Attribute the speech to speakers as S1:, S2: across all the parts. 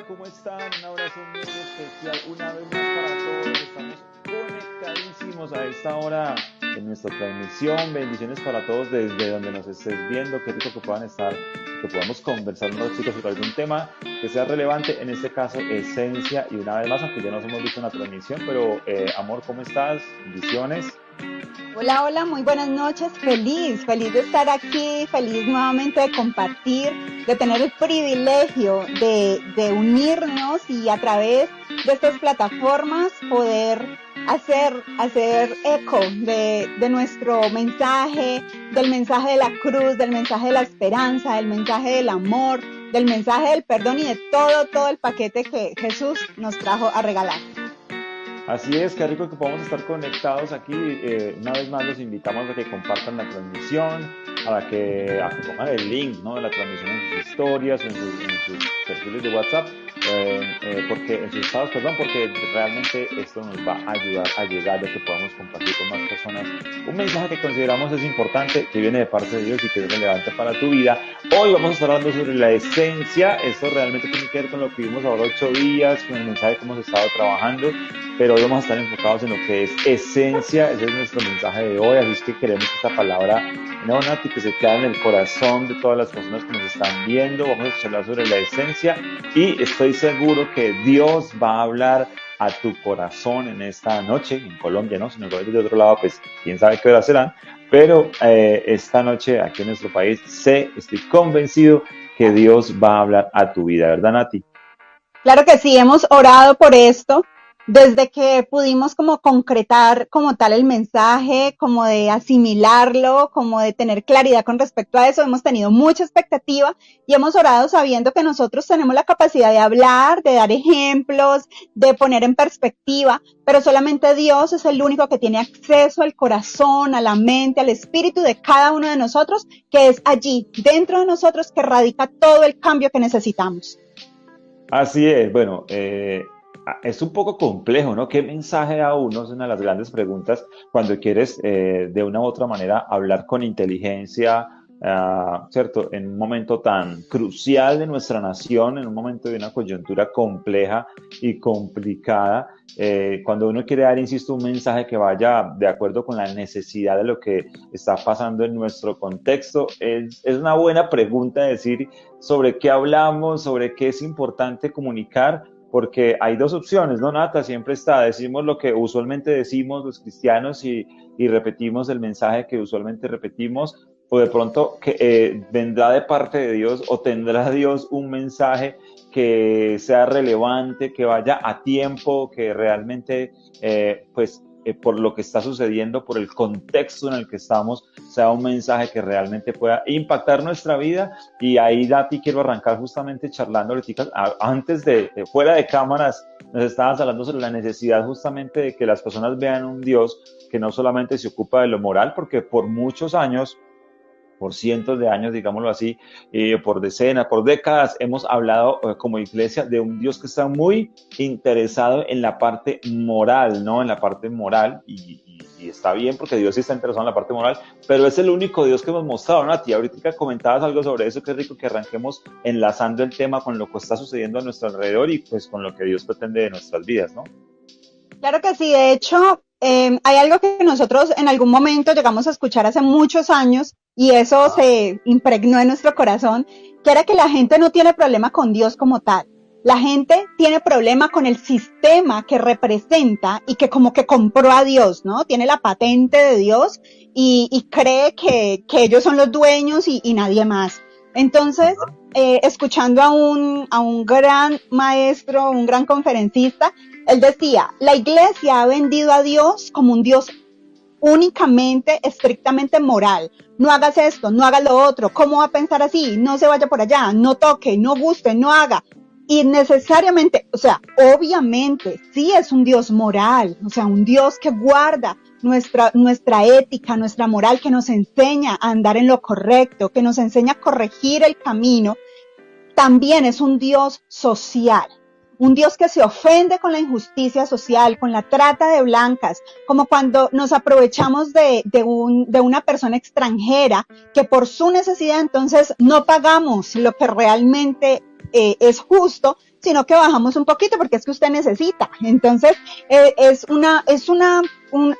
S1: ¿cómo están? Un abrazo muy especial una vez más para todos. Estamos conectadísimos a esta hora en nuestra transmisión. Bendiciones para todos desde donde nos estés viendo. Qué rico que puedan estar, que podamos conversar un ratito sobre algún tema que sea relevante, en este caso esencia. Y una vez más, aunque ya nos hemos visto en la transmisión, pero amor, ¿cómo estás? Bendiciones.
S2: Hola, hola, muy buenas noches. Feliz de estar aquí, feliz nuevamente de compartir, de tener el privilegio de unirnos y a través de estas plataformas poder hacer eco de nuestro mensaje, del mensaje de la cruz, del mensaje de la esperanza, del mensaje del amor, del mensaje del perdón y de todo el paquete que Jesús nos trajo a regalar.
S1: Así es, qué rico que podamos estar conectados aquí. Una vez más los invitamos a que compartan la transmisión, a que pongan el link, ¿no?, de la transmisión en sus historias, en sus perfiles de WhatsApp, en sus estados, perdón, porque realmente esto nos va a ayudar a llegar a que podamos compartir con más personas un mensaje que consideramos es importante, que viene de parte de Dios y que es relevante para tu vida. Hoy vamos a estar hablando sobre la esencia. Esto realmente tiene que ver con lo que vimos ahora 8 días, con el mensaje que hemos estado trabajando, pero hoy vamos a estar enfocados en lo que es esencia. Ese es nuestro mensaje de hoy, así es que queremos que esta palabra, no, Nati, que se quede en el corazón de todas las personas que nos están viendo. Vamos a charlar sobre la esencia y estoy seguro que Dios va a hablar a tu corazón en esta noche, en Colombia, ¿no? Si nos ves de otro lado, pues quién sabe qué hora serán, pero esta noche aquí en nuestro país estoy convencido que Dios va a hablar a tu vida, ¿verdad, Nati?
S2: Claro que sí, hemos orado por esto desde que pudimos como concretar como tal el mensaje, como de asimilarlo, como de tener claridad con respecto a eso. Hemos tenido mucha expectativa y hemos orado sabiendo que nosotros tenemos la capacidad de hablar, de dar ejemplos, de poner en perspectiva, pero solamente Dios es el único que tiene acceso al corazón, a la mente, al espíritu de cada uno de nosotros, que es allí, dentro de nosotros, que radica todo el cambio que necesitamos.
S1: Así es, bueno, es un poco complejo, ¿no? ¿Qué mensaje da uno? Es una de las grandes preguntas cuando quieres de una u otra manera hablar con inteligencia, ¿cierto? En un momento tan crucial de nuestra nación, en un momento de una coyuntura compleja y complicada, cuando uno quiere dar, insisto, un mensaje que vaya de acuerdo con la necesidad de lo que está pasando en nuestro contexto, es una buena pregunta decir sobre qué hablamos, sobre qué es importante comunicar, porque hay dos opciones, ¿no, Nata? Siempre decimos lo que usualmente decimos los cristianos y repetimos el mensaje que usualmente repetimos, o de pronto que vendrá de parte de Dios o tendrá Dios un mensaje que sea relevante, que vaya a tiempo, que realmente por lo que está sucediendo, por el contexto en el que estamos, sea un mensaje que realmente pueda impactar nuestra vida. Y ahí, Dati, quiero arrancar justamente charlando ahorita, antes fuera de cámaras, nos estabas hablando sobre la necesidad justamente de que las personas vean un Dios que no solamente se ocupa de lo moral, porque por muchos años, por cientos de años, digámoslo así, por decenas, por décadas, hemos hablado como iglesia de un Dios que está muy interesado en la parte moral, ¿no? En la parte moral, y está bien porque Dios sí está interesado en la parte moral, pero es el único Dios que hemos mostrado, ¿no? A ti ahorita comentabas algo sobre eso, qué rico que arranquemos enlazando el tema con lo que está sucediendo a nuestro alrededor y pues con lo que Dios pretende de nuestras vidas, ¿no?
S2: Claro que sí, de hecho, hay algo que nosotros en algún momento llegamos a escuchar hace muchos años y eso se impregnó en nuestro corazón, que era que la gente no tiene problema con Dios como tal. La gente tiene problema con el sistema que representa y que como que compró a Dios, ¿no? Tiene la patente de Dios y cree que ellos son los dueños y nadie más. Entonces, escuchando a un gran maestro, un gran conferencista, él decía, la iglesia ha vendido a Dios como un Dios únicamente, estrictamente moral. No hagas esto, no hagas lo otro. ¿Cómo va a pensar así? No se vaya por allá, no toque, no guste, no haga. Y necesariamente, o sea, obviamente, sí es un Dios moral, o sea, un Dios que guarda nuestra ética, nuestra moral, que nos enseña a andar en lo correcto, que nos enseña a corregir el camino. También es un Dios social. Un Dios que se ofende con la injusticia social, con la trata de blancas, como cuando nos aprovechamos de una persona extranjera que por su necesidad entonces no pagamos lo que realmente es justo, sino que bajamos un poquito porque es que usted necesita. Entonces,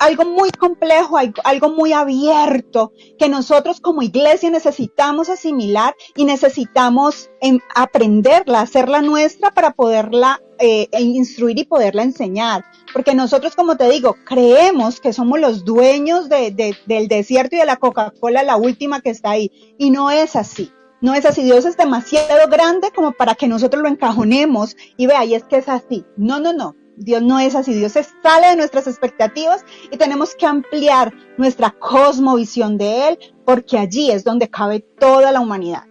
S2: algo muy complejo, algo muy abierto que nosotros como iglesia necesitamos asimilar y necesitamos aprenderla, hacerla nuestra para poderla instruir y poderla enseñar. Porque nosotros, como te digo, creemos que somos los dueños del desierto y de la Coca-Cola, la última que está ahí. Y no es así. No es así. Dios es demasiado grande como para que nosotros lo encajonemos y vea, y es que es así. No, no, no. Dios no es así. Dios se sale de nuestras expectativas y tenemos que ampliar nuestra cosmovisión de Él, porque allí es donde cabe toda la humanidad.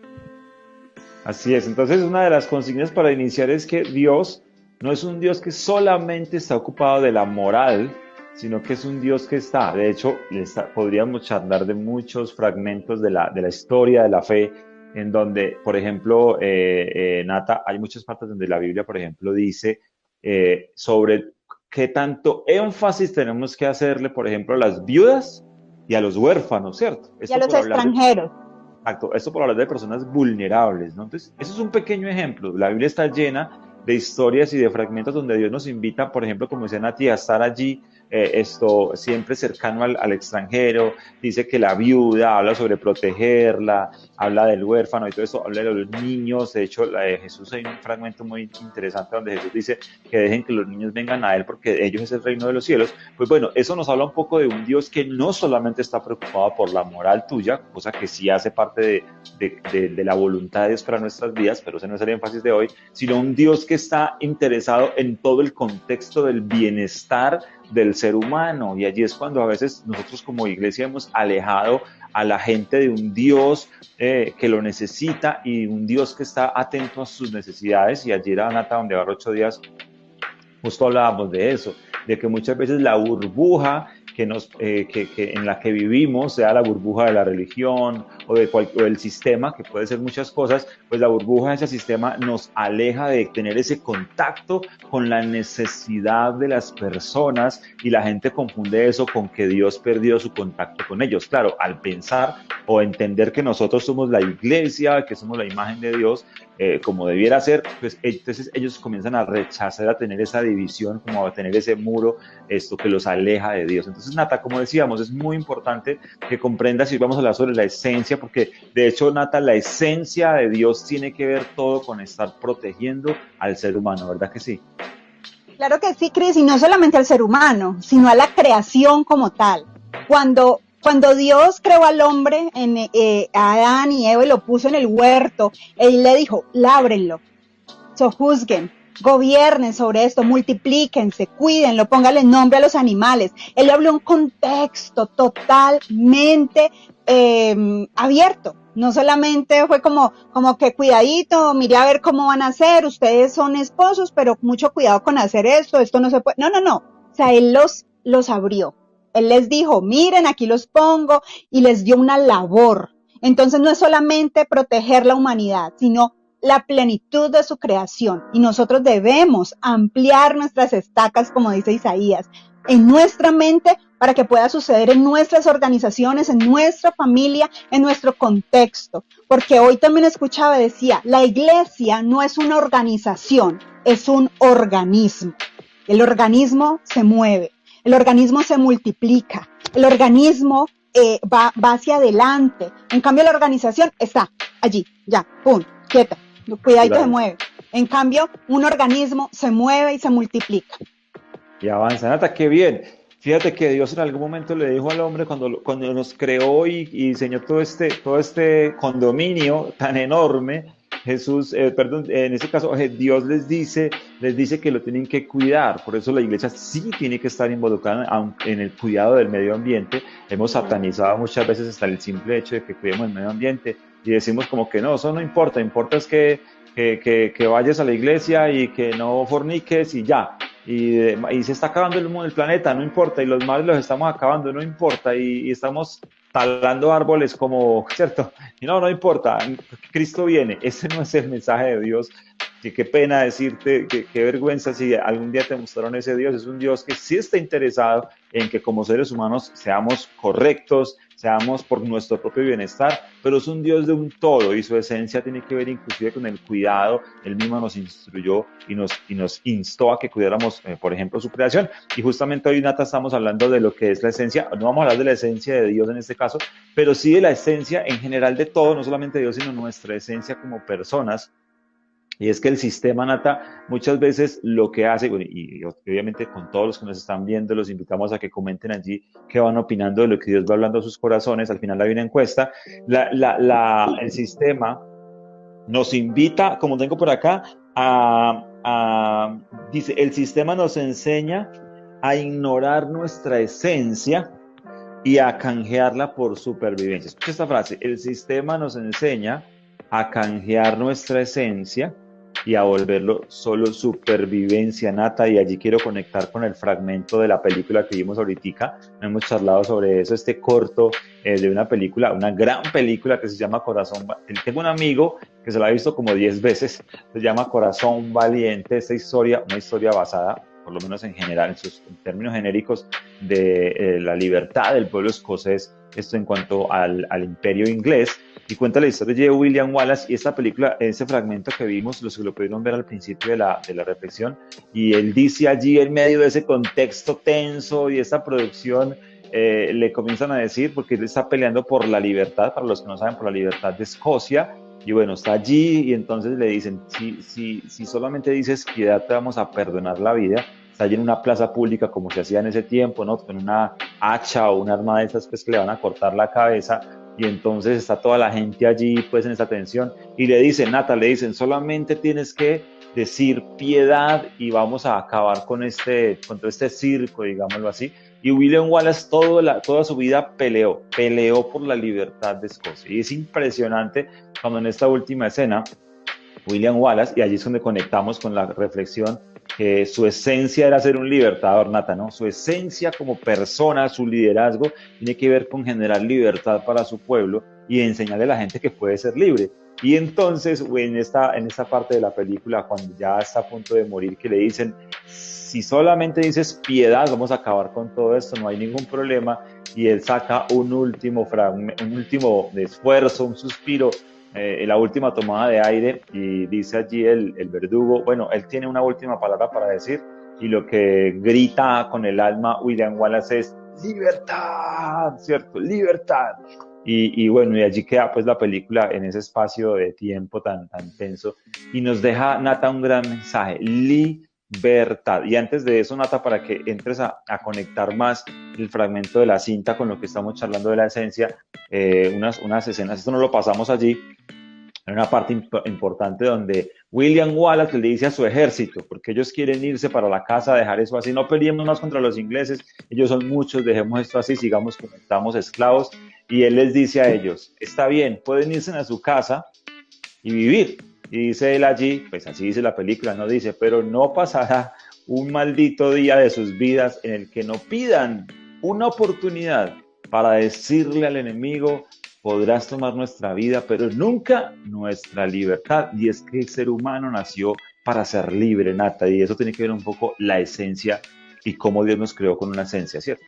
S1: Así es. Entonces, una de las consignas para iniciar es que Dios no es un Dios que solamente está ocupado de la moral, sino que es un Dios que está. De hecho, podríamos charlar de muchos fragmentos de la historia de la fe, en donde, por ejemplo, Nata, hay muchas partes donde la Biblia, por ejemplo, dice sobre qué tanto énfasis tenemos que hacerle, por ejemplo, a las viudas y a los huérfanos, ¿cierto?
S2: Y a los extranjeros.
S1: Exacto, esto por hablar de personas vulnerables, ¿no? Entonces, eso es un pequeño ejemplo. La Biblia está llena de historias y de fragmentos donde Dios nos invita, por ejemplo, como dice Nati, a estar allí, siempre cercano al extranjero. Dice que la viuda habla sobre protegerla, habla del huérfano y todo eso, habla de los niños. De hecho, Jesús, hay un fragmento muy interesante donde Jesús dice que dejen que los niños vengan a Él porque ellos es el reino de los cielos. Pues bueno, eso nos habla un poco de un Dios que no solamente está preocupado por la moral tuya, cosa que sí hace parte de la voluntad de Dios para nuestras vidas, pero ese no es el énfasis de hoy, sino un Dios que está interesado en todo el contexto del bienestar del ser humano. Y allí es cuando a veces nosotros como iglesia hemos alejado a la gente de un Dios que lo necesita y un Dios que está atento a sus necesidades. Y allí era Nata, donde ahora 8 días justo hablábamos de eso, de que muchas veces la burbuja en la que vivimos, sea la burbuja de la religión o del sistema, que puede ser muchas cosas, pues la burbuja de ese sistema nos aleja de tener ese contacto con la necesidad de las personas, y la gente confunde eso con que Dios perdió su contacto con ellos. Claro, al pensar o entender que nosotros somos la iglesia, que somos la imagen de Dios, como debiera ser, pues entonces ellos comienzan a rechazar, a tener esa división, como a tener ese muro, esto que los aleja de Dios. Entonces, Nata, como decíamos, es muy importante que comprendas, y vamos a hablar sobre la esencia, porque de hecho, Nata, la esencia de Dios tiene que ver todo con estar protegiendo al ser humano, ¿verdad que sí?
S2: Claro que sí, Cris, y no solamente al ser humano, sino a la creación como tal. Cuando Dios creó al hombre, a Adán y Eva, y lo puso en el huerto, Él le dijo, lábrenlo, sojuzguen, gobiernen sobre esto, multiplíquense, cuídenlo, pónganle nombre a los animales. Él le habló un contexto totalmente abierto. No solamente fue como que cuidadito, mire a ver cómo van a hacer, ustedes son esposos, pero mucho cuidado con hacer esto no se puede. No, no, no. O sea, Él los abrió. Él les dijo, miren, aquí los pongo, y les dio una labor. Entonces no es solamente proteger la humanidad, sino la plenitud de su creación. Y nosotros debemos ampliar nuestras estacas, como dice Isaías, en nuestra mente para que pueda suceder en nuestras organizaciones, en nuestra familia, en nuestro contexto. Porque hoy también escuchaba, decía, la iglesia no es una organización, es un organismo. El organismo se mueve, el organismo se multiplica, el organismo va hacia adelante. En cambio, la organización está allí, ya, pum, quieta, cuidadito, claro. Se mueve. En cambio, un organismo se mueve y se multiplica.
S1: Y avanza. Nata, qué bien. Fíjate que Dios en algún momento le dijo al hombre cuando nos creó y diseñó todo este condominio tan enorme. Jesús, en este caso Dios les dice que lo tienen que cuidar. Por eso la iglesia sí tiene que estar involucrada en el cuidado del medio ambiente. Hemos satanizado muchas veces hasta el simple hecho de que cuidemos el medio ambiente y decimos como que no, eso no importa, importa es que vayas a la iglesia y que no forniques y ya. Y se está acabando el planeta, no importa, y los males los estamos acabando, no importa, y estamos talando árboles como, ¿cierto? Y no importa, Cristo viene. Ese no es el mensaje de Dios. Y qué pena decirte, qué vergüenza si algún día te mostraron ese Dios. Es un Dios que sí está interesado en que como seres humanos seamos correctos, seamos por nuestro propio bienestar, pero es un Dios de un todo y su esencia tiene que ver inclusive con el cuidado. Él mismo nos instruyó y nos instó a que cuidáramos, por ejemplo, su creación. Y justamente hoy, Nata, estamos hablando de lo que es la esencia. No vamos a hablar de la esencia de Dios en este caso, pero sí de la esencia en general de todo, no solamente de Dios, sino nuestra esencia como personas. Y es que el sistema, Nata, muchas veces lo que hace, bueno, y obviamente con todos los que nos están viendo, los invitamos a que comenten allí qué van opinando de lo que Dios va hablando a sus corazones. Al final hay una encuesta. El sistema nos invita, como tengo por acá, dice, el sistema nos enseña a ignorar nuestra esencia y a canjearla por supervivencia. Escucha esta frase, el sistema nos enseña a canjear nuestra esencia y a volverlo solo supervivencia, Nata, y allí quiero conectar con el fragmento de la película que vimos ahorita. Hemos charlado sobre eso, este corto de una película, una gran película que se llama Corazón. Tengo un amigo que se la ha visto como 10 veces, se llama Corazón Valiente, esta historia, una historia basada, por lo menos en general, en términos genéricos, de la libertad del pueblo escocés, esto en cuanto al imperio inglés, y cuenta la historia de William Wallace. Y esta película, ese fragmento que vimos, los que lo pudieron ver al principio de la reflexión, y él dice allí, en medio de ese contexto tenso y esta producción, le comienzan a decir, porque él está peleando por la libertad, para los que no saben, por la libertad de Escocia, y bueno, está allí, y entonces le dicen, si solamente dices piedad, te vamos a perdonar la vida. Está allí en una plaza pública, como se hacía en ese tiempo, ¿no? Con una hacha o un arma de esas, pues, que le van a cortar la cabeza, y entonces está toda la gente allí, pues, en esa tensión, y le dicen, Nata, le dicen, solamente tienes que decir piedad y vamos a acabar con todo este circo, digámoslo así. Y William Wallace toda su vida peleó por la libertad de Escocia. Y es impresionante cuando en esta última escena, William Wallace, y allí es donde conectamos con la reflexión, que su esencia era ser un libertador, Nata, ¿no? Su esencia como persona, su liderazgo, tiene que ver con generar libertad para su pueblo y enseñarle a la gente que puede ser libre. Y entonces, en esta parte de la película, cuando ya está a punto de morir, que le dicen, si solamente dices piedad, vamos a acabar con todo esto, no hay ningún problema, y él saca un último esfuerzo, un suspiro, la última tomada de aire, y dice allí el verdugo, bueno, él tiene una última palabra para decir, y lo que grita con el alma William Wallace es libertad, ¿cierto? Libertad. Y bueno, y allí queda pues la película en ese espacio de tiempo tan tenso, y nos deja, Nata, un gran mensaje, libertad. Y antes de eso, Nata, para que entres a conectar más el fragmento de la cinta con lo que estamos charlando de la esencia, unas escenas, esto no lo pasamos allí, en una parte importante donde William Wallace le dice a su ejército, porque ellos quieren irse para la casa, dejar eso así, no peleemos más contra los ingleses, ellos son muchos, dejemos esto así, sigamos como estamos, esclavos. Y él les dice a ellos, está bien, pueden irse a su casa y vivir. Y dice él allí, pues así dice la película, no dice, pero no pasará un maldito día de sus vidas en el que no pidan una oportunidad para decirle al enemigo, podrás tomar nuestra vida, pero nunca nuestra libertad. Y es que el ser humano nació para ser libre, Nata, y eso tiene que ver un poco la esencia y cómo Dios nos creó con una esencia, ¿cierto?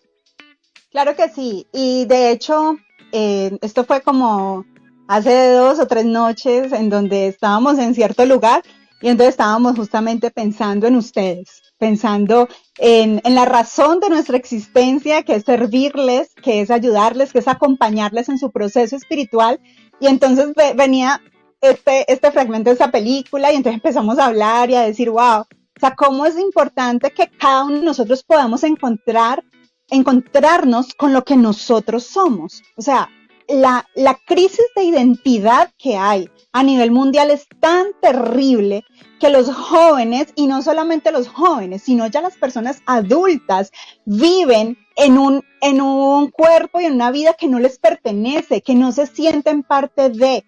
S2: Claro que sí, y de hecho, esto fue como hace 2 o 3 noches en donde estábamos en cierto lugar y entonces estábamos justamente pensando en ustedes, pensando en la razón de nuestra existencia, que es servirles, que es ayudarles, que es acompañarles en su proceso espiritual. Y entonces venía este fragmento de esta película y entonces empezamos a hablar y a decir, wow, o sea, cómo es importante que cada uno de nosotros podamos encontrarnos con lo que nosotros somos. O sea, la crisis de identidad que hay a nivel mundial es tan terrible que los jóvenes, y no solamente los jóvenes, sino ya las personas adultas, viven en un cuerpo y en una vida que no les pertenece, que no se sienten parte de.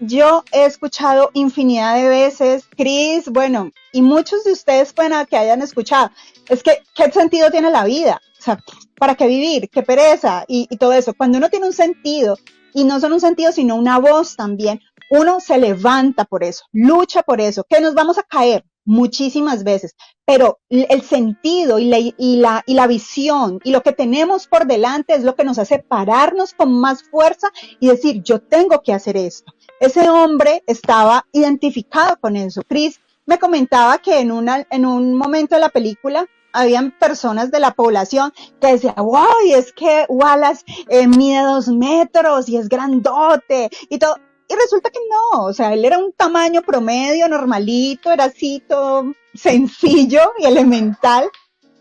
S2: Yo he escuchado infinidad de veces, Cris, bueno, y muchos de ustedes pueden que hayan escuchado, es que, ¿qué sentido tiene la vida? O sea, ¿para qué vivir? ¿Qué pereza? Y todo eso. Cuando uno tiene un sentido, y no solo un sentido, sino una voz también, uno se levanta por eso, lucha por eso, que nos vamos a caer, muchísimas veces, pero el sentido y la visión y lo que tenemos por delante es lo que nos hace pararnos con más fuerza y decir, yo tengo que hacer esto. Ese hombre estaba identificado con eso. Chris me comentaba que en un momento de la película habían personas de la población que decían, wow, y es que Wallace mide 2 metros y es grandote y todo. Y resulta que no, o sea, él era un tamaño promedio, normalito, era así todo sencillo y elemental.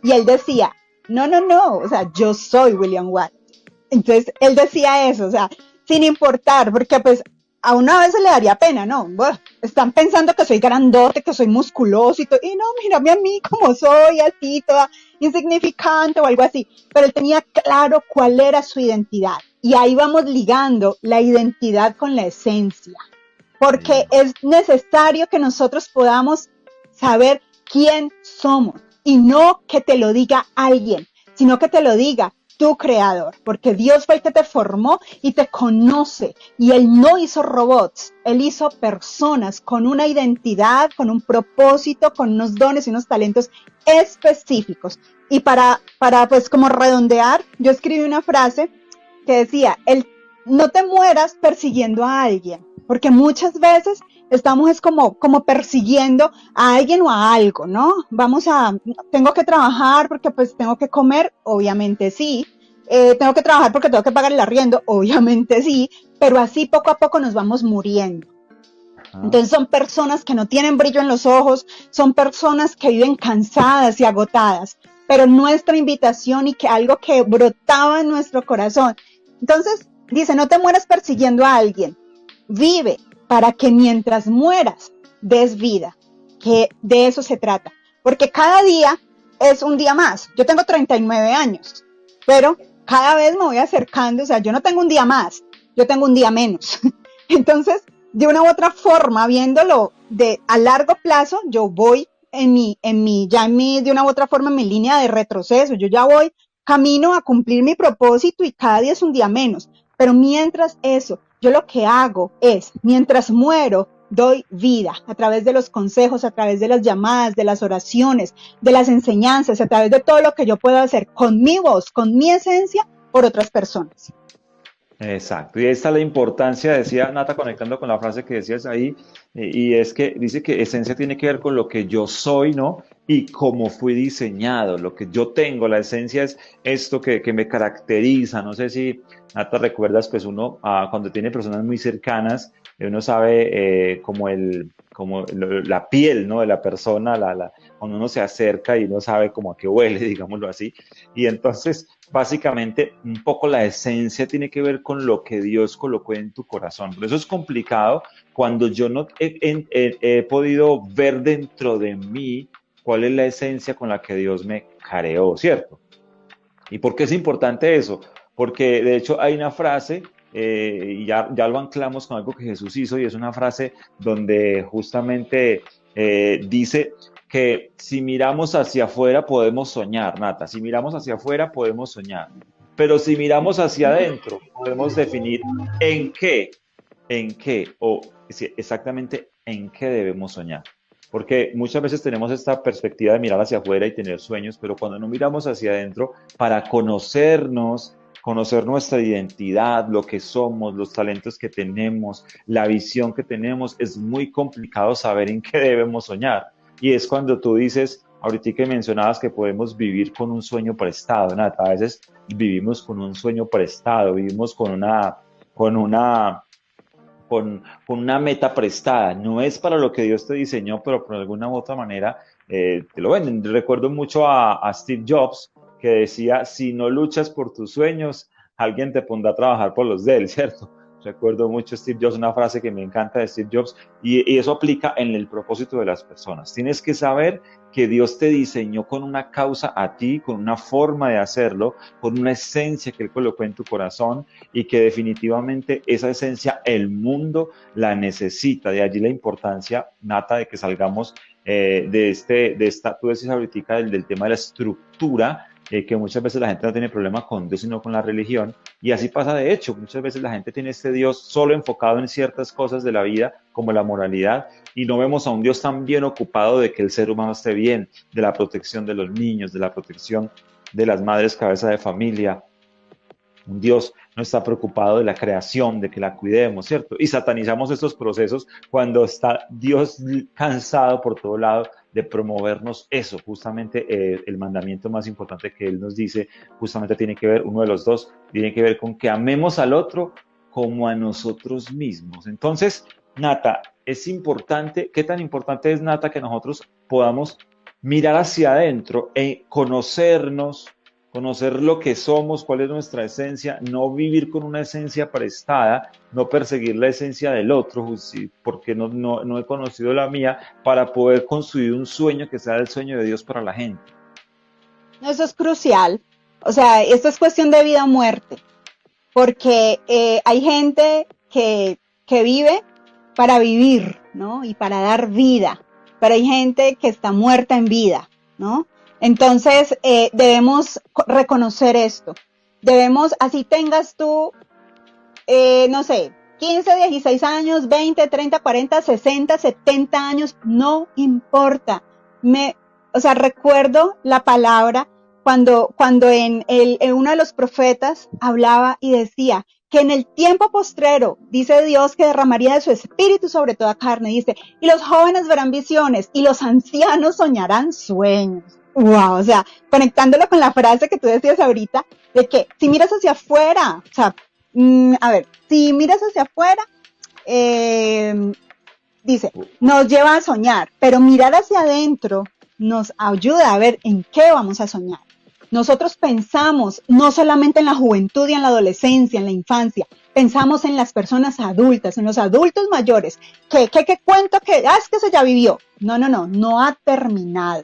S2: Y él decía, no, no, no, o sea, yo soy William Wallace. Entonces, él decía eso, o sea, sin importar, porque pues a una vez le daría pena, ¿no? Bueno, están pensando que soy grandote, que soy musculoso y todo, y no, mírame a mí como soy, así, toda insignificante o algo así. Pero él tenía claro cuál era su identidad. Y ahí vamos ligando la identidad con la esencia, porque
S1: Sí.
S2: es necesario que nosotros podamos saber quién somos y no que te lo diga alguien, sino que te lo diga tu creador, porque Dios fue el que te formó y te conoce, y Él no hizo robots, Él hizo personas con una identidad, con un propósito, con unos dones y unos talentos específicos. Y para pues como redondear, yo escribí una frase que decía, no te mueras persiguiendo a alguien, porque muchas veces estamos es como persiguiendo a alguien o a algo, ¿no? Tengo que trabajar porque pues tengo que comer, obviamente sí. Tengo que trabajar porque tengo que pagar el arriendo, obviamente sí, pero así poco a poco nos vamos muriendo.
S1: Ajá.
S2: Entonces son personas que no tienen brillo en los ojos, son personas que viven cansadas y agotadas, pero nuestra invitación y que algo que brotaba en nuestro corazón. Entonces dice, no te mueras persiguiendo a alguien, vive para que mientras mueras des vida, que de eso se trata, porque cada día es un día más. Yo tengo 39 años, pero cada vez me voy acercando, o sea, yo no tengo un día más, yo tengo un día menos. Entonces, de una u otra forma, viéndolo a largo plazo, yo voy de una u otra forma, en mi línea de retroceso, yo ya voy camino a cumplir mi propósito y cada día es un día menos. Pero mientras eso, yo lo que hago es, mientras muero, doy vida a través de los consejos, a través de las llamadas, de las oraciones, de las enseñanzas, a través de todo lo que yo puedo hacer con mi voz, con mi esencia, por otras personas.
S1: Exacto, y ahí está la importancia, decía Nata, conectando con la frase que decías ahí, y es que dice que esencia tiene que ver con lo que yo soy, ¿no? Y cómo fui diseñado, lo que yo tengo, la esencia es esto que me caracteriza. No sé si, Nata, recuerdas, pues uno, cuando tiene personas muy cercanas, uno sabe la piel, ¿no? De la persona, cuando uno se acerca y uno sabe como a qué huele, digámoslo así, y entonces básicamente un poco la esencia tiene que ver con lo que Dios colocó en tu corazón. Por eso es complicado cuando yo no he podido ver dentro de mí cuál es la esencia con la que Dios me careó, ¿cierto? ¿Y por qué es importante eso? Porque de hecho hay una frase, y ya lo anclamos con algo que Jesús hizo, y es una frase donde justamente dice que si miramos hacia afuera podemos soñar, Nata, si miramos hacia afuera podemos soñar, pero si miramos hacia adentro podemos definir en qué, exactamente en qué debemos soñar. Porque muchas veces tenemos esta perspectiva de mirar hacia afuera y tener sueños, pero cuando no miramos hacia adentro para conocernos, conocer nuestra identidad, lo que somos, los talentos que tenemos, la visión que tenemos, es muy complicado saber en qué debemos soñar. Y es cuando tú dices, ahorita que mencionabas que podemos vivir con un sueño prestado, Nata, a veces vivimos con un sueño prestado, vivimos con una con una meta prestada. No es para lo que Dios te diseñó, pero por alguna u otra manera te lo venden. Recuerdo mucho a Steve Jobs que decía, si no luchas por tus sueños, alguien te pondrá a trabajar por los de él, ¿cierto? Recuerdo mucho a Steve Jobs, una frase que me encanta de Steve Jobs, y eso aplica en el propósito de las personas. Tienes que saber que Dios te diseñó con una causa a ti, con una forma de hacerlo, con una esencia que Él colocó en tu corazón, y que definitivamente esa esencia el mundo la necesita. De allí la importancia, Nata, de que salgamos tú decías ahorita del tema de la estructura que muchas veces la gente no tiene problema con Dios, sino con la religión, y así pasa de hecho, muchas veces la gente tiene este Dios solo enfocado en ciertas cosas de la vida, como la moralidad, y no vemos a un Dios tan bien ocupado de que el ser humano esté bien, de la protección de los niños, de la protección de las madres cabeza de familia. Un Dios no está preocupado de la creación, de que la cuidemos, ¿cierto? Y satanizamos estos procesos cuando está Dios cansado por todo lado de promovernos eso. Justamente el mandamiento más importante que Él nos dice, justamente tiene que ver, uno de los dos, tiene que ver con que amemos al otro como a nosotros mismos. Entonces, Nata, es importante, ¿qué tan importante es, Nata, que nosotros podamos mirar hacia adentro e conocernos, conocer lo que somos, cuál es nuestra esencia, no vivir con una esencia prestada, no perseguir la esencia del otro, porque no he conocido la mía, para poder construir un sueño que sea el sueño de Dios para la gente?
S2: Eso es crucial. O sea, esto es cuestión de vida o muerte, porque hay gente que vive para vivir, ¿no? Y para dar vida, pero hay gente que está muerta en vida, ¿no? Entonces, debemos reconocer esto. Debemos, así tengas tú, no sé, 15, 16 años, 20, 30, 40, 60, 70 años, no importa. O sea, recuerdo la palabra cuando en uno de los profetas hablaba y decía que en el tiempo postrero, dice Dios, que derramaría de su espíritu sobre toda carne, dice, y los jóvenes verán visiones y los ancianos soñarán sueños. Wow, o sea, conectándolo con la frase que tú decías ahorita, de que si miras hacia afuera, o sea, a ver, si miras hacia afuera, dice, nos lleva a soñar, pero mirar hacia adentro nos ayuda a ver en qué vamos a soñar. Nosotros pensamos no solamente en la juventud y en la adolescencia, en la infancia, pensamos en las personas adultas, en los adultos mayores, que cuento que, es que eso ya vivió. No ha terminado.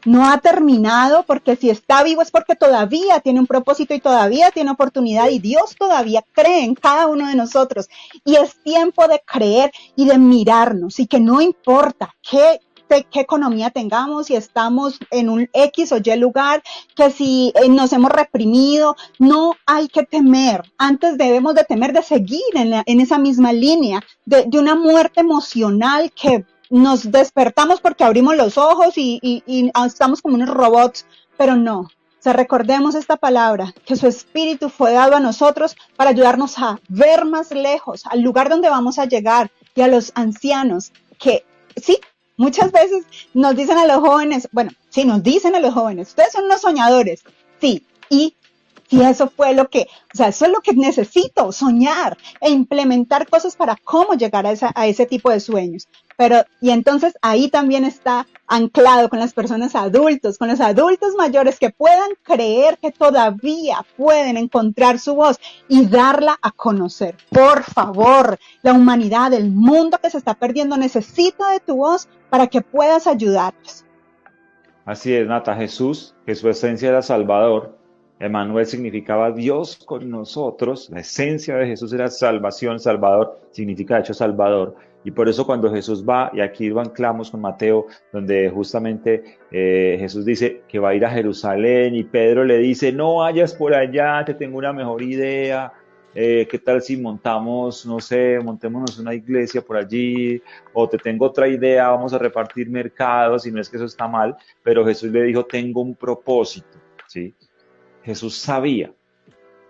S2: No ha terminado, porque si está vivo es porque todavía tiene un propósito y todavía tiene oportunidad, y Dios todavía cree en cada uno de nosotros, y es tiempo de creer y de mirarnos, y que no importa qué economía tengamos, si estamos en un X o Y lugar, que si nos hemos reprimido, no hay que temer. Antes debemos de temer de seguir en esa misma línea de una muerte emocional que nos despertamos porque abrimos los ojos y estamos como unos robots, pero no. O sea, recordemos esta palabra, que su espíritu fue dado a nosotros para ayudarnos a ver más lejos, al lugar donde vamos a llegar, y a los ancianos, que sí, muchas veces nos dicen a los jóvenes, bueno, sí, nos dicen a los jóvenes, ustedes son unos soñadores, sí, y eso fue lo que, o sea, eso es lo que necesito, soñar e implementar cosas para cómo llegar a ese tipo de sueños. Pero, y entonces ahí también está anclado con las personas adultos, con los adultos mayores, que puedan creer que todavía pueden encontrar su voz y darla a conocer. Por favor, la humanidad, el mundo que se está perdiendo necesita de tu voz para que puedas ayudarlos.
S1: Así es, Nata. Jesús, que su esencia era Salvador. Emmanuel significaba Dios con nosotros. La esencia de Jesús era salvación. Salvador significa hecho Salvador. Y por eso cuando Jesús va, y aquí lo anclamos con Mateo, donde justamente Jesús dice que va a ir a Jerusalén, y Pedro le dice, no vayas por allá, te tengo una mejor idea. ¿Qué tal si montamos, no sé, montémonos una iglesia por allí? O te tengo otra idea, vamos a repartir mercados, y no es que eso está mal, pero Jesús le dijo, tengo un propósito, ¿sí? Jesús sabía,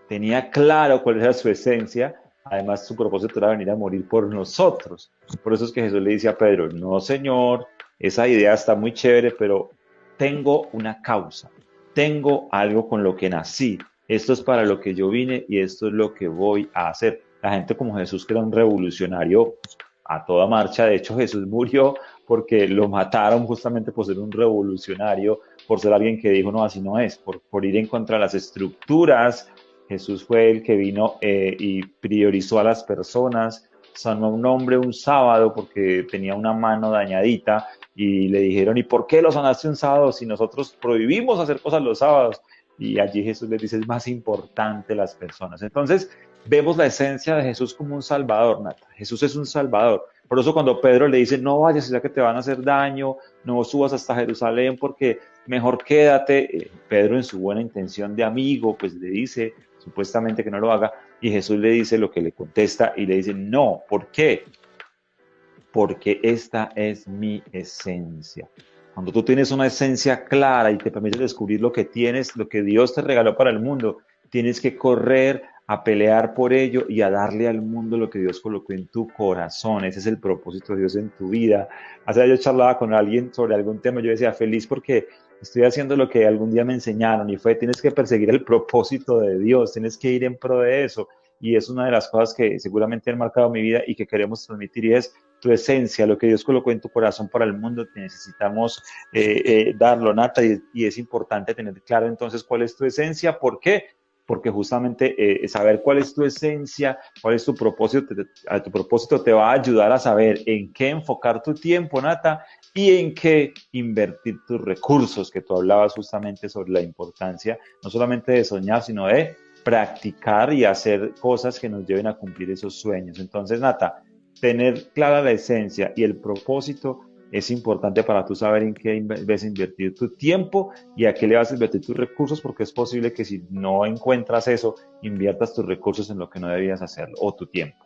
S1: tenía claro cuál era su esencia, además su propósito era venir a morir por nosotros. Por eso es que Jesús le dice a Pedro, no señor, esa idea está muy chévere, pero tengo una causa, tengo algo con lo que nací, esto es para lo que yo vine y esto es lo que voy a hacer. La gente como Jesús, que era un revolucionario a toda marcha, de hecho Jesús murió porque lo mataron justamente por ser un revolucionario, por ser alguien que dijo, no, así no es, por ir en contra de las estructuras. Jesús fue el que vino y priorizó a las personas, sanó a un hombre un sábado porque tenía una mano dañadita, y le dijeron, ¿y por qué lo sanaste un sábado si nosotros prohibimos hacer cosas los sábados? Y allí Jesús les dice, es más importante las personas. Entonces, vemos la esencia de Jesús como un salvador, Nata. Jesús es un salvador. Por eso cuando Pedro le dice, no vayas, ya que te van a hacer daño, no subas hasta Jerusalén, porque mejor quédate. Pedro en su buena intención de amigo, pues le dice supuestamente que no lo haga, y Jesús le dice lo que le contesta y le dice, no, ¿por qué? Porque esta es mi esencia. Cuando tú tienes una esencia clara y te permite descubrir lo que tienes, lo que Dios te regaló para el mundo, tienes que correr a pelear por ello y a darle al mundo lo que Dios colocó en tu corazón. Ese es el propósito de Dios en tu vida. Hace días yo charlaba con alguien sobre algún tema, yo decía, feliz porque estoy haciendo lo que algún día me enseñaron y fue, tienes que perseguir el propósito de Dios, tienes que ir en pro de eso. Y es una de las cosas que seguramente han marcado mi vida y que queremos transmitir y es tu esencia, lo que Dios colocó en tu corazón para el mundo, necesitamos darlo, Nata, y es importante tener claro entonces cuál es tu esencia. ¿Por qué? Porque justamente saber cuál es tu esencia, cuál es tu propósito, a tu propósito te va a ayudar a saber en qué enfocar tu tiempo, Nata, y en qué invertir tus recursos, que tú hablabas justamente sobre la importancia, no solamente de soñar, sino de practicar y hacer cosas que nos lleven a cumplir esos sueños. Entonces, Nata, tener clara la esencia y el propósito es importante para tú saber en qué vas a invertir tu tiempo y a qué le vas a invertir tus recursos, porque es posible que si no encuentras eso, inviertas tus recursos en lo que no debías hacerlo, o tu tiempo.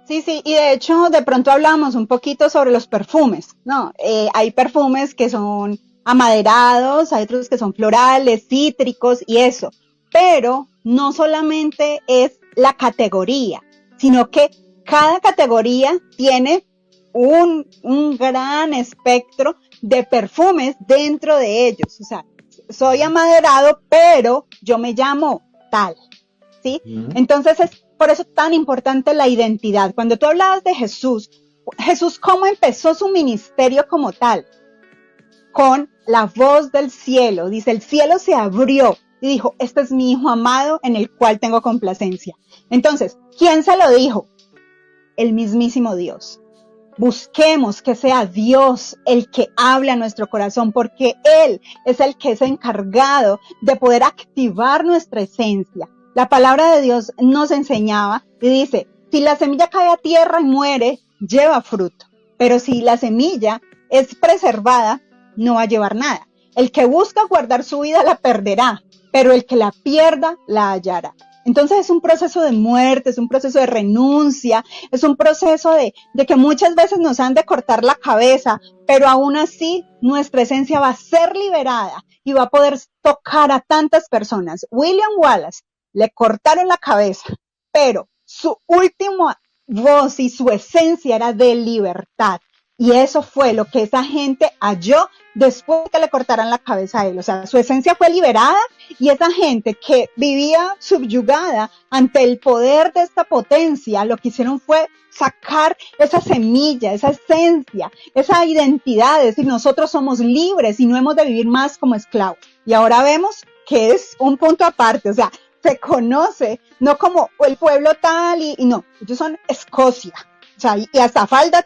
S2: Sí, sí, y de hecho de pronto hablamos un poquito sobre los perfumes, ¿no? Hay perfumes que son amaderados, hay otros que son florales, cítricos y eso, pero no solamente es la categoría, sino que cada categoría tiene un gran espectro de perfumes dentro de ellos. O sea, soy amaderado, pero yo me llamo tal, ¿sí? Entonces es por eso tan importante la identidad. Cuando tú hablabas de Jesús, Jesús cómo empezó su ministerio como tal, con la voz del cielo. Dice, el cielo se abrió y dijo, este es mi hijo amado en el cual tengo complacencia. Entonces, ¿quién se lo dijo? El mismísimo Dios. Busquemos que sea Dios el que hable a nuestro corazón, porque Él es el que es encargado de poder activar nuestra esencia. La palabra de Dios nos enseñaba y dice, si la semilla cae a tierra y muere, lleva fruto. Pero si la semilla es preservada, no va a llevar nada. El que busca guardar su vida la perderá, pero el que la pierda la hallará. Entonces es un proceso de muerte, es un proceso de renuncia, es un proceso de que muchas veces nos han de cortar la cabeza, pero aún así nuestra esencia va a ser liberada y va a poder tocar a tantas personas. William Wallace le cortaron la cabeza, pero su última voz y su esencia era de libertad. Y eso fue lo que esa gente halló después de que le cortaran la cabeza a él. O sea, su esencia fue liberada y esa gente que vivía subyugada ante el poder de esta potencia, lo que hicieron fue sacar esa semilla, esa esencia, esa identidad, es decir, nosotros somos libres y no hemos de vivir más como esclavos. Y ahora vemos que es un punto aparte, o sea, se conoce, no como el pueblo tal y no, ellos son Escocia. O sea, y hasta falda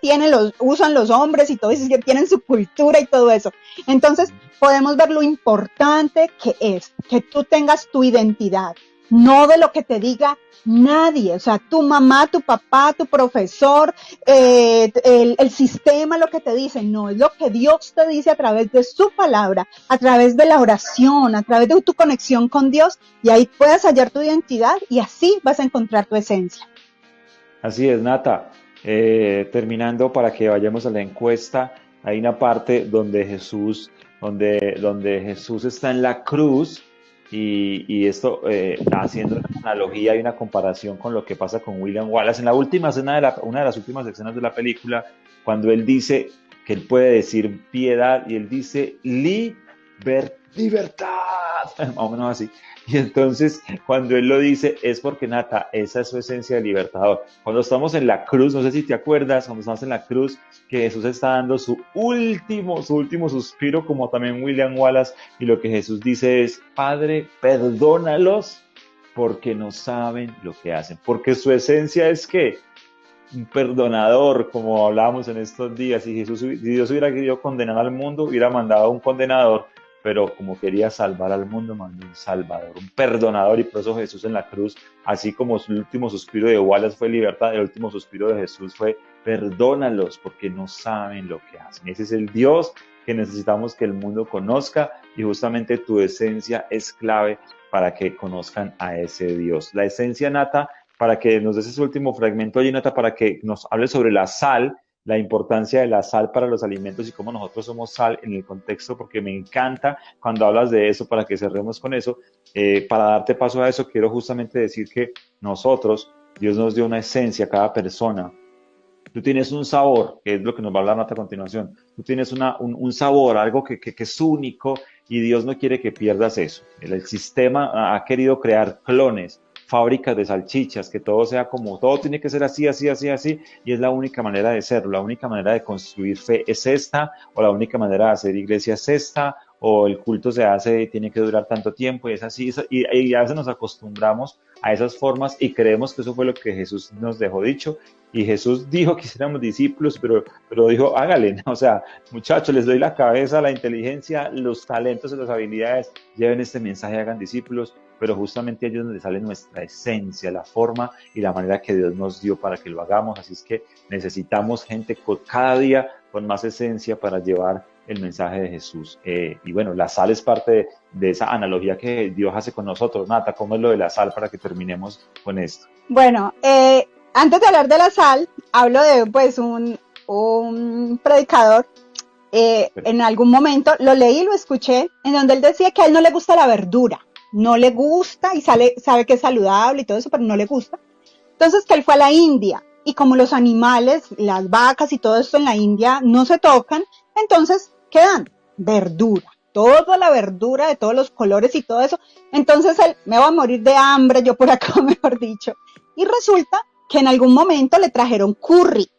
S2: usan los hombres y todo eso, que tienen su cultura y todo eso. Entonces, podemos ver lo importante que es que tú tengas tu identidad, no de lo que te diga nadie. O sea, tu mamá, tu papá, tu profesor, el sistema, lo que te dice, no, es lo que Dios te dice a través de su palabra, a través de la oración, a través de tu conexión con Dios, y ahí puedes hallar tu identidad y así vas a encontrar tu esencia.
S1: Así es, Nata. Terminando para que vayamos a la encuesta, hay una parte donde Jesús está en la cruz y esto haciendo una analogía y una comparación con lo que pasa con William Wallace en la última escena una de las últimas escenas de la película, cuando él dice que él puede decir piedad y él dice libertad, más o menos así. Y entonces, cuando él lo dice, es porque, Nata, esa es su esencia de libertador. Cuando estamos en la cruz, no sé si te acuerdas, cuando estamos en la cruz, que Jesús está dando su último suspiro, como también William Wallace, y lo que Jesús dice es, Padre, perdónalos, porque no saben lo que hacen. Porque su esencia es que un perdonador, como hablábamos en estos días. Si Dios hubiera querido condenar al mundo, hubiera mandado a un condenador, pero como quería salvar al mundo, mandó un salvador, un perdonador, y por eso Jesús en la cruz, así como su último suspiro de Wallace fue libertad, el último suspiro de Jesús fue perdónalos porque no saben lo que hacen. Ese es el Dios que necesitamos que el mundo conozca y justamente tu esencia es clave para que conozcan a ese Dios. La esencia, Nata, para que nos des ese último fragmento allí, Nata, para que nos hable sobre la sal, la importancia de la sal para los alimentos y cómo nosotros somos sal en el contexto, porque me encanta cuando hablas de eso, para que cerremos con eso. Para darte paso a eso, quiero justamente decir que nosotros, Dios nos dio una esencia a cada persona. Tú tienes un sabor, que es lo que nos va a hablar Nata a continuación. Tú tienes un sabor, algo que es único y Dios no quiere que pierdas eso. El sistema ha querido crear clones, fábricas de salchichas, que todo sea como, todo tiene que ser así, así, así, así, y es la única manera de serlo, la única manera de construir fe es esta, o la única manera de hacer iglesia es esta, o el culto se hace y tiene que durar tanto tiempo, y es así, y a veces nos acostumbramos a esas formas y creemos que eso fue lo que Jesús nos dejó dicho, y Jesús dijo que hiciéramos discípulos, pero dijo, hágale, ¿no? O sea, muchachos, les doy la cabeza, la inteligencia, los talentos y las habilidades, lleven este mensaje, hagan discípulos, pero justamente allí es donde sale nuestra esencia, la forma y la manera que Dios nos dio para que lo hagamos, así es que necesitamos gente cada día con más esencia para llevar el mensaje de Jesús. Y bueno, la sal es parte de esa analogía que Dios hace con nosotros. Nata, ¿cómo es lo de la sal para que terminemos con esto?
S2: Bueno, antes de hablar de la sal, hablo de pues un predicador. En algún momento lo leí y lo escuché, en donde él decía que a él no le gusta la verdura, no le gusta y sabe que es saludable y todo eso, pero no le gusta. Entonces que él fue a la India y como los animales, las vacas y todo esto en la India no se tocan, entonces quedan verdura, toda la verdura de todos los colores y todo eso. Entonces él, me va a morir de hambre, yo por acá mejor dicho. Y resulta que en algún momento le trajeron curry.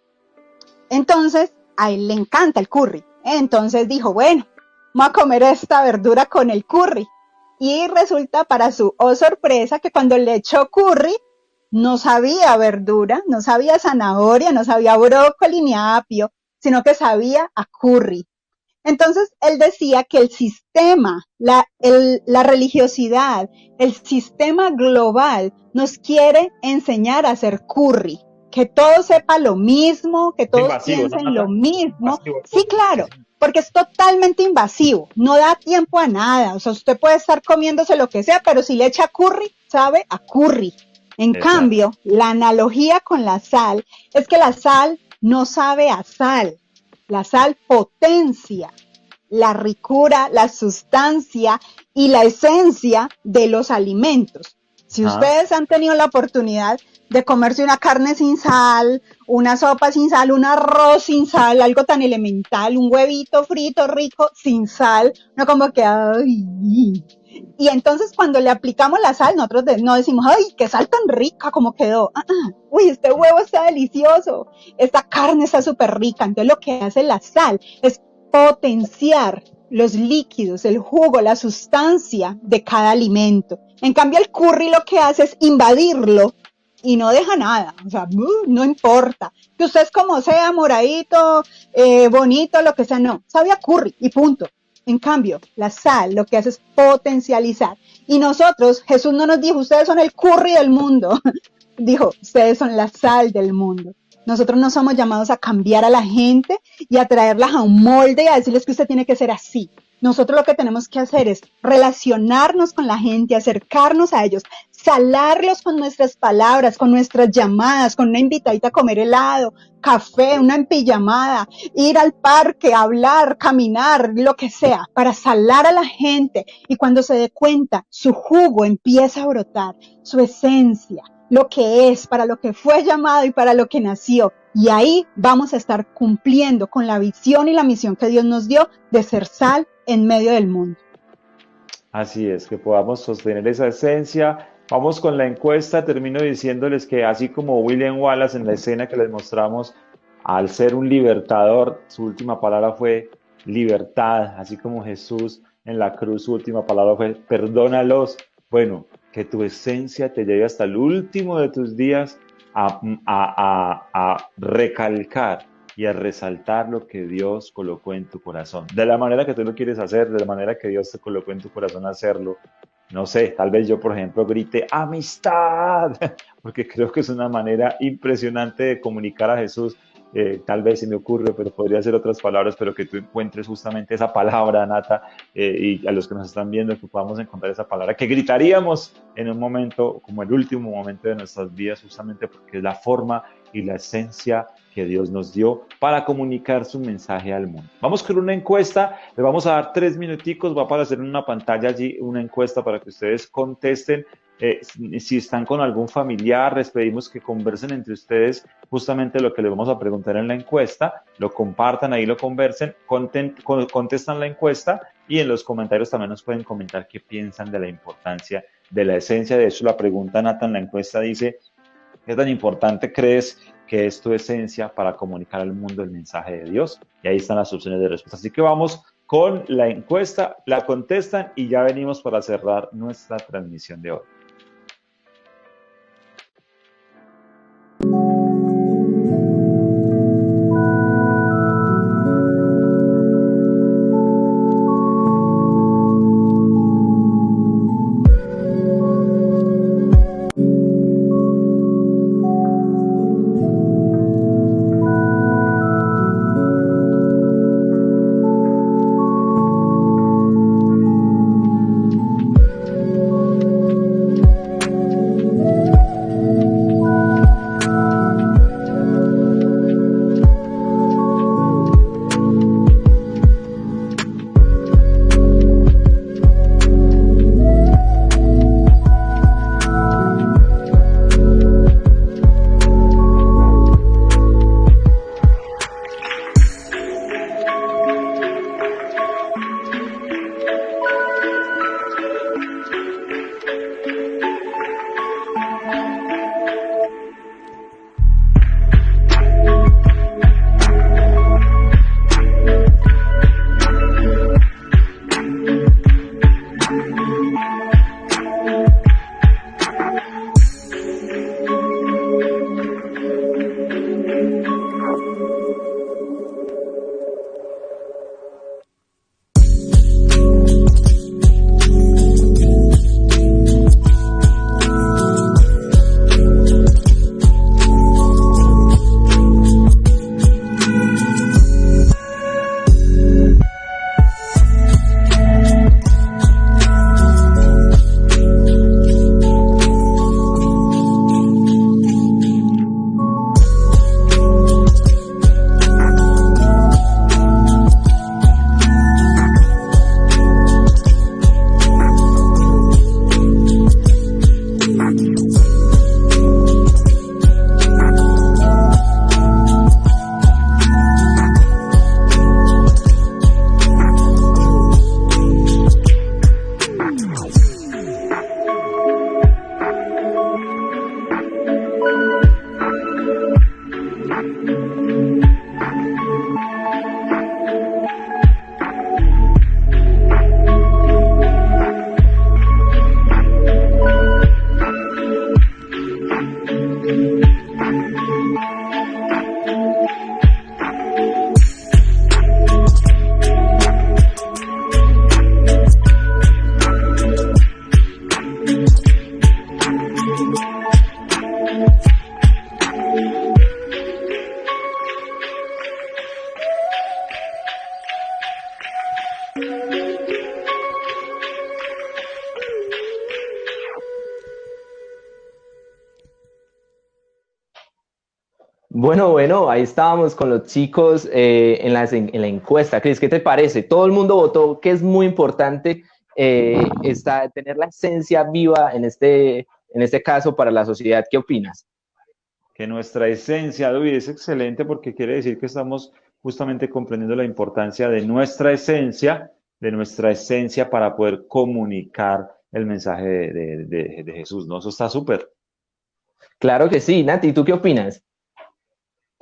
S2: Entonces a él le encanta el curry. Entonces dijo, bueno, vamos a comer esta verdura con el curry. Y resulta para su sorpresa que cuando le echó curry, no sabía verdura, no sabía zanahoria, no sabía brócoli ni apio, sino que sabía a curry. Entonces él decía que el sistema, la religiosidad, el sistema global nos quiere enseñar a hacer curry, que todo sepa lo mismo, que todos
S1: Invasivo, ¿no,
S2: piensen lo
S1: Nata?
S2: mismo.
S1: Invasivo el
S2: Sí,
S1: curry.
S2: claro, porque es totalmente invasivo, no da tiempo a nada. O sea, usted puede estar comiéndose lo que sea, pero si le echa curry, sabe a curry. En
S1: Exacto.
S2: cambio, la analogía con la sal es que la sal no sabe a sal. La sal potencia la ricura, la sustancia y la esencia de los alimentos. Si
S1: Ah,
S2: ustedes han tenido la oportunidad de comerse una carne sin sal, una sopa sin sal, un arroz sin sal, algo tan elemental, un huevito frito rico sin sal, no como que, ay. Y entonces cuando le aplicamos la sal, nosotros no decimos, ay, qué sal tan rica como quedó. Uy, este huevo está delicioso, esta carne está súper rica. Entonces lo que hace la sal es potenciar los líquidos, el jugo, la sustancia de cada alimento. En cambio, el curry lo que hace es invadirlo y no deja nada, o sea, no importa, que usted es como sea, moradito, bonito, lo que sea, no, sabe a curry y punto. En cambio, la sal lo que hace es potencializar. Y nosotros, Jesús no nos dijo, ustedes son el curry del mundo, dijo, ustedes son la sal del mundo. Nosotros no somos llamados a cambiar a la gente y a traerlas a un molde y a decirles que usted tiene que ser así. Nosotros lo que tenemos que hacer es relacionarnos con la gente, acercarnos a ellos, salarlos con nuestras palabras, con nuestras llamadas, con una invitadita a comer helado, café, una empillamada, ir al parque, hablar, caminar, lo que sea, para salar a la gente. Y cuando se dé cuenta, su jugo empieza a brotar, su esencia, lo que es, para lo que fue llamado y para lo que nació. Y ahí vamos a estar cumpliendo con la visión y la misión que Dios nos dio de ser sal en medio del mundo.
S1: así es, que podamos sostener esa esencia. Vamos con la encuesta. Termino diciéndoles que así como William Wallace en la escena que les mostramos, al ser un libertador, su última palabra fue libertad, así como Jesús en la cruz, su última palabra fue perdónalos. Bueno, que tu esencia te lleve hasta el último de tus días a recalcar y a resaltar lo que Dios colocó en tu corazón. De la manera que tú lo quieres hacer, de la manera que Dios te colocó en tu corazón hacerlo. No sé, tal vez yo, por ejemplo, grite amistad, porque creo que es una manera impresionante de comunicar a Jesús tal vez se me ocurre, pero podría ser otras palabras, pero que tú encuentres justamente esa palabra, Nata, y a los que nos están viendo, que podamos encontrar esa palabra, que gritaríamos en un momento, como el último momento de nuestras vidas, justamente porque es la forma y la esencia que Dios nos dio para comunicar su mensaje al mundo. Vamos con una encuesta, le vamos a dar 3 minuticos, va a aparecer en una pantalla allí una encuesta para que ustedes contesten. Si están con algún familiar, les pedimos que conversen entre ustedes justamente lo que les vamos a preguntar en la encuesta, lo compartan ahí, lo conversen, contestan la encuesta y en los comentarios también nos pueden comentar qué piensan de la importancia de la esencia. De hecho, la pregunta, Nathan, en la encuesta dice, ¿qué tan importante crees que es tu esencia para comunicar al mundo el mensaje de Dios? Y ahí están las opciones de respuesta. Así que vamos con la encuesta, la contestan y ya venimos para cerrar nuestra transmisión de hoy.
S3: Bueno, ahí estábamos con los chicos en la encuesta. Cris, ¿qué te parece? Todo el mundo votó que es muy importante tener la esencia viva en este caso para la sociedad. ¿Qué opinas?
S1: Que nuestra esencia, David, es excelente porque quiere decir que estamos justamente comprendiendo la importancia de nuestra esencia para poder comunicar el mensaje de Jesús, ¿no? Eso está súper.
S3: Claro que sí. Nati, ¿tú qué opinas?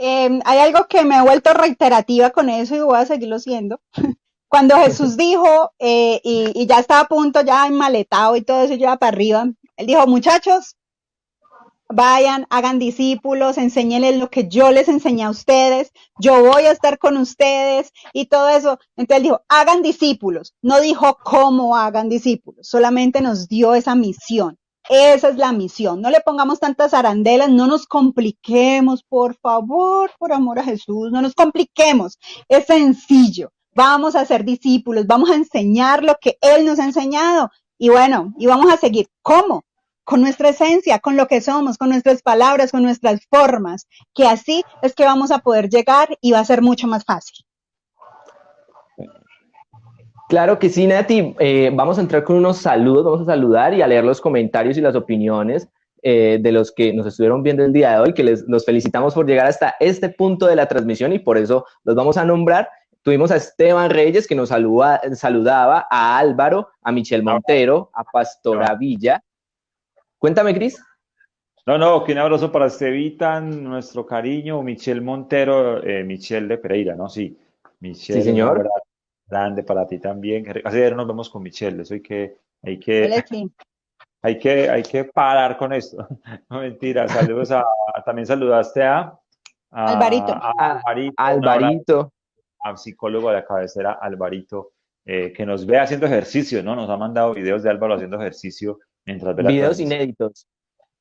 S2: Hay algo que me he vuelto reiterativa con eso y voy a seguirlo siendo. Cuando Jesús dijo, y ya estaba a punto, ya enmaletado y todo eso, ya para arriba, él dijo, muchachos, vayan, hagan discípulos, enséñenles lo que yo les enseñé a ustedes, yo voy a estar con ustedes y todo eso. Entonces él dijo, hagan discípulos, no dijo cómo hagan discípulos, solamente nos dio esa misión. Esa es la misión. No le pongamos tantas arandelas, no nos compliquemos, por favor, por amor a Jesús, no nos compliquemos. Es sencillo. Vamos a ser discípulos, vamos a enseñar lo que Él nos ha enseñado. Y bueno, y vamos a seguir. ¿Cómo? Con nuestra esencia, con lo que somos, con nuestras palabras, con nuestras formas, que así es que vamos a poder llegar y va a ser mucho más fácil.
S3: Claro que sí, Nati. Vamos a entrar con unos saludos, vamos a saludar y a leer los comentarios y las opiniones de los que nos estuvieron viendo el día de hoy, que los felicitamos por llegar hasta este punto de la transmisión y por eso los vamos a nombrar. Tuvimos a Esteban Reyes que nos saludaba, a Álvaro, a Michelle Montero, a Pastora Villa. Cuéntame, Cris.
S1: No, que un abrazo para Estevitan, nuestro cariño, Michelle Montero, Michelle de Pereira, ¿no? Sí, Michelle,
S3: Sí,
S1: un
S3: señor.
S1: abrazo grande para ti también. Hace días no nos vemos con Michelle, eso hay que,
S2: Sí.
S1: hay que parar con esto. No, mentira, también saludaste
S2: Alvarito.
S1: a Alvarito, un abrazo
S3: Alvarito.
S1: al psicólogo de la cabecera, Alvarito, que nos ve haciendo ejercicio, ¿no? Nos ha mandado videos de Álvaro haciendo ejercicio mientras ve la
S3: Videos
S1: transmisión.
S3: inéditos.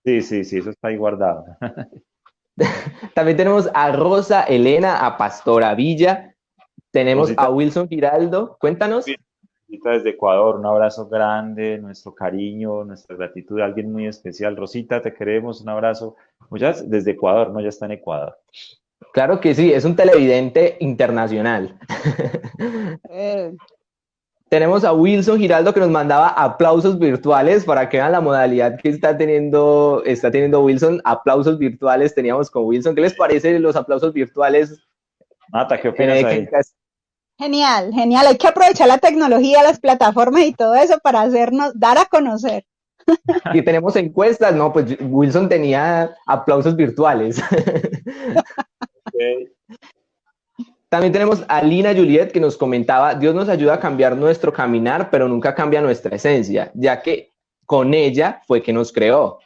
S1: Sí, eso está ahí guardado.
S3: También tenemos a Rosa Elena, a Pastora Villa. Tenemos
S1: Rosita,
S3: a Wilson Giraldo. Cuéntanos.
S1: Rosita desde Ecuador, un abrazo grande, nuestro cariño, nuestra gratitud a alguien muy especial. Rosita, te queremos, un abrazo. Muchas desde Ecuador, ¿no? Ya está en Ecuador.
S3: Claro que sí, es un televidente internacional. Tenemos a Wilson Giraldo que nos mandaba aplausos virtuales para que vean la modalidad que está teniendo Wilson. Aplausos virtuales teníamos con Wilson. ¿Qué les parece los aplausos virtuales?
S1: Nata, ¿qué opinas ahí?
S2: Genial, genial. Hay que aprovechar la tecnología, las plataformas y todo eso para dar a conocer.
S3: Y tenemos encuestas, no, pues Wilson tenía aplausos virtuales.
S1: Okay.
S3: También tenemos a Lina Juliet que nos comentaba, Dios nos ayuda a cambiar nuestro caminar, pero nunca cambia nuestra esencia, ya que con ella fue que nos creó.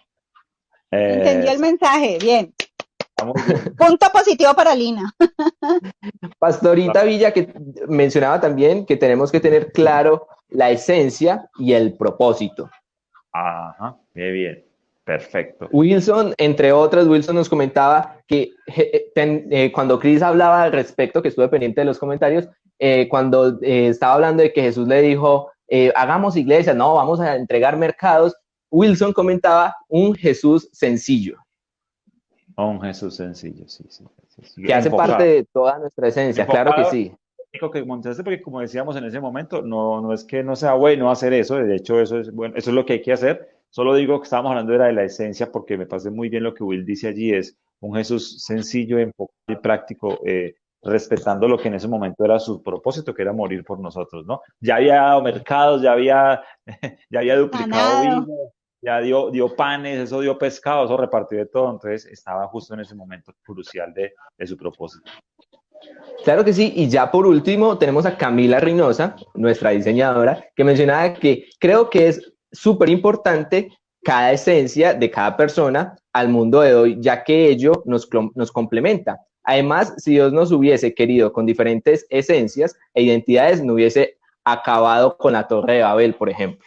S2: Entendió el mensaje, bien.
S1: Bien.
S2: Punto positivo para Lina.
S3: Pastorita Villa que mencionaba también que tenemos que tener claro la esencia y el propósito.
S1: Ajá, bien. Perfecto.
S3: Wilson, entre otras, Wilson nos comentaba que cuando Cris hablaba al respecto, que estuve pendiente de los comentarios, cuando estaba hablando de que Jesús le dijo, hagamos iglesias, no, vamos a entregar mercados, Wilson comentaba un Jesús sencillo.
S1: Un Jesús sencillo, sí.
S3: Que hace parte de toda nuestra esencia, claro que sí.
S1: Que montaste, porque como decíamos en ese momento, no es que no sea bueno hacer eso, de hecho eso es bueno, eso es lo que hay que hacer. Solo digo que estábamos hablando era de la esencia, porque me parece muy bien lo que Will dice allí, es un Jesús sencillo, enfocado y práctico, respetando lo que en ese momento era su propósito, que era morir por nosotros, ¿no? Ya había dado mercados, ya había duplicado vino, ya dio panes, eso dio pescado, eso repartió de todo, entonces estaba justo en ese momento crucial de su propósito.
S3: Claro que sí, y ya por último tenemos a Camila Reynosa, nuestra diseñadora, que mencionaba que creo que es súper importante cada esencia de cada persona al mundo de hoy, ya que ello nos complementa. Además, si Dios nos hubiese querido con diferentes esencias e identidades, no hubiese acabado con la Torre de Babel, por ejemplo.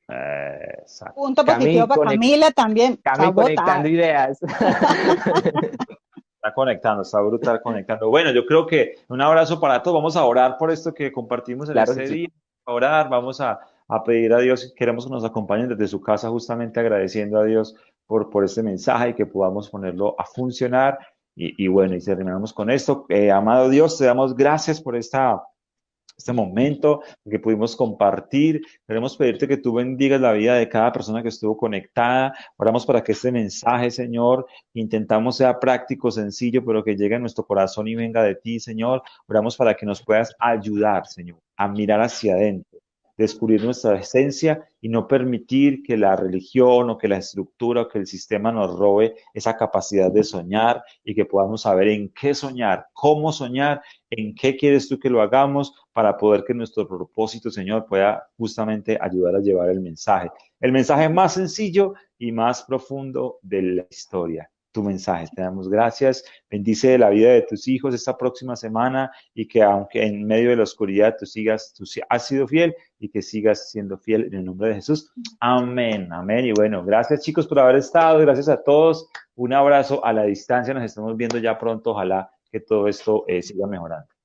S2: Exacto. Punto positivo para Camila también.
S3: Cami conectando ideas.
S1: Está conectando, está brutal conectando. Bueno, yo creo que un abrazo para todos. Vamos a orar por esto que compartimos en este día. A orar, vamos a pedir a Dios, queremos que nos acompañen desde su casa, justamente agradeciendo a Dios por este mensaje y que podamos ponerlo a funcionar. Y bueno, y terminamos con esto. Amado Dios, te damos gracias por este momento que pudimos compartir. Queremos pedirte que tú bendigas la vida de cada persona que estuvo conectada. Oramos para que este mensaje, Señor, intentamos sea práctico, sencillo, pero que llegue a nuestro corazón y venga de ti, Señor. Oramos para que nos puedas ayudar, Señor, a mirar hacia adentro, descubrir nuestra esencia y no permitir que la religión o que la estructura o que el sistema nos robe esa capacidad de soñar y que podamos saber en qué soñar, cómo soñar, en qué quieres tú que lo hagamos para poder que nuestro propósito, Señor, pueda justamente ayudar a llevar el mensaje más sencillo y más profundo de la historia. tu mensaje. Te damos gracias. Bendice la vida de tus hijos esta próxima semana y que aunque en medio de la oscuridad tú has sido fiel y que sigas siendo fiel en el nombre de Jesús. Amén, amén. Y bueno, gracias chicos por haber estado. Gracias a todos. Un abrazo a la distancia. Nos estamos viendo ya pronto. Ojalá que todo esto siga mejorando.